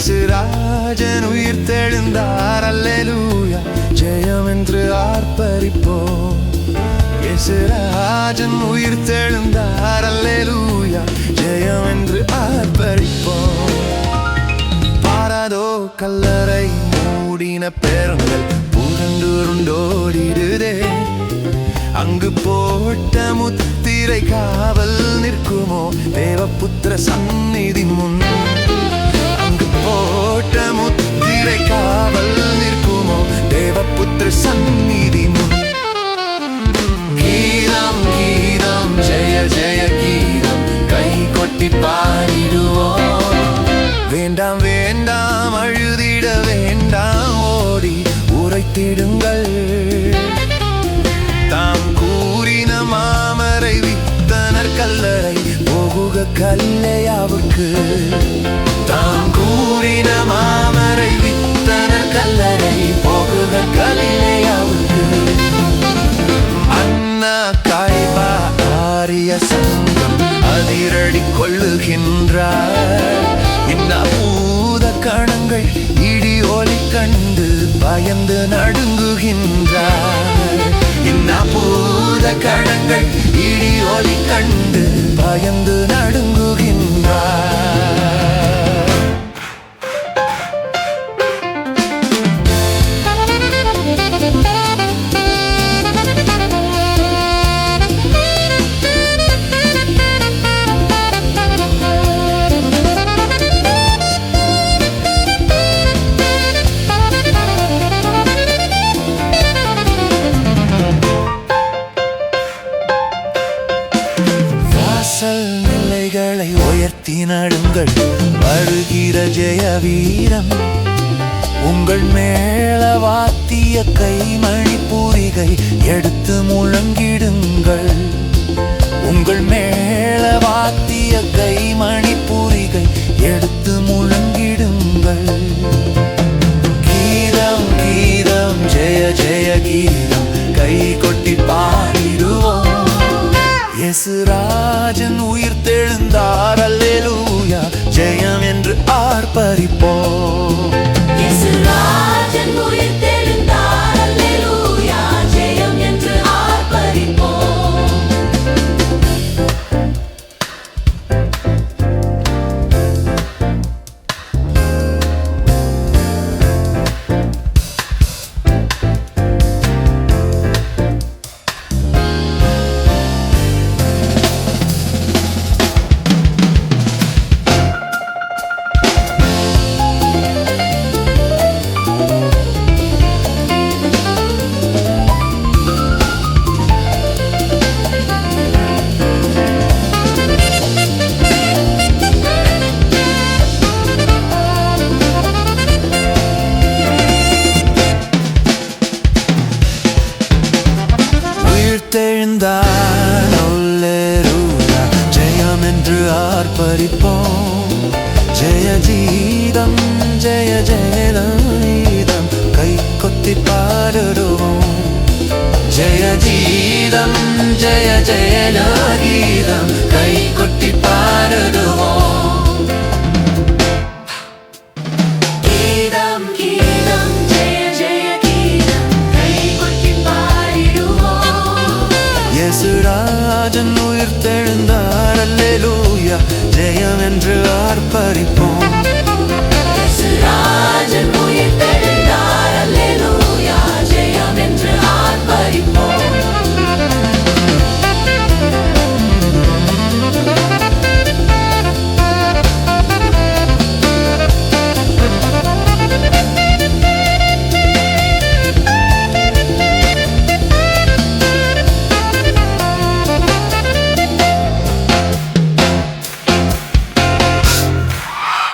இயேசு ராஜன் உயிர்த்தெழுந்தார் அல்லேலூயா ஜெயம் என்று ஆர்ப்பரிப்போம் இயேசு ராஜன் உயிர்த்தெழுந்தார் அல்லேலூயா ஜெயம் என்று ஆர்ப்பரிப்போம் பாராதோ கல்லறை மூடின பேரங்கள் புரண்டுருண்டோடிடுதே அங்கு போட்ட முத்திரை காவல் நிற்குமோ தேவபுத்திர சந்நிதி முன் அங்கு போட்ட முத்திரை காவல் நிற்குமோ தேவபுத்திர சந்நிதி முன் கீதம் கீதம் ஜெய ஜெய கீதம் கை கொட்டி பாடிடுவோம் வேண்டாம் வேண்டாம் அழுதிட வேண்டாம் ஓடி உரைத்திடுங்கள் தாம் கூறின மாமரை வித்தனர் கல்லறை போகுக கல்லையாவுக்கு தாம் கூறின மாமரை வித்தனர் கல்லறை போகுக கல்லையாவுக்கு அண்ணா காய்பா ஆரிய சங்கம் அதிரடி கொள்ளுகின்றார் இந்த பூத கணங்கள் இடி ஒலி கண்டு பயந்து நடுங்குகின்றார் இந்த பூத கணங்கள் இடி ஒலி கண்டு பயந்து நடுங்குகின்றார் நிலைகளை உயர்த்தி நடுங்கள் வருகிற ஜெய வீரம் உங்கள் மேல வாத்திய கைமணி பூரிகை எடுத்து முழங்கிடுங்கள் உங்கள் மேல வாத்திய கைமணி பூரிகை எடுத்து முழங்கிடுங்கள் கீதம் கீதம் ஜெய ஜெய கீதம் கை கொட்டி பாடிடுவோம் இயேசு ராஜன் உயிர்த்தெழுந்தார் அல்லேலூயா ஜெயம் என்று ஆர்ப்பரிப்போம் இயேசு ராஜன் உயிர்த்தெழுந்தார் அல்லேலூயா ஜெயம் என்று ஆர்ப்பரிப்போம் உயிர்த்தெழுந்தார் அல்லேலூயா ஜெயம் என்று ஆர்ப்பரிப்போம் ஜெய கீதம் ஜெய ஜெயகீதம் கை கொத்தி பாடிடுவோம் ஜெய கீதம் ஜெய ஜெயகீதம் கை கொட்டி பாடிடுவோம்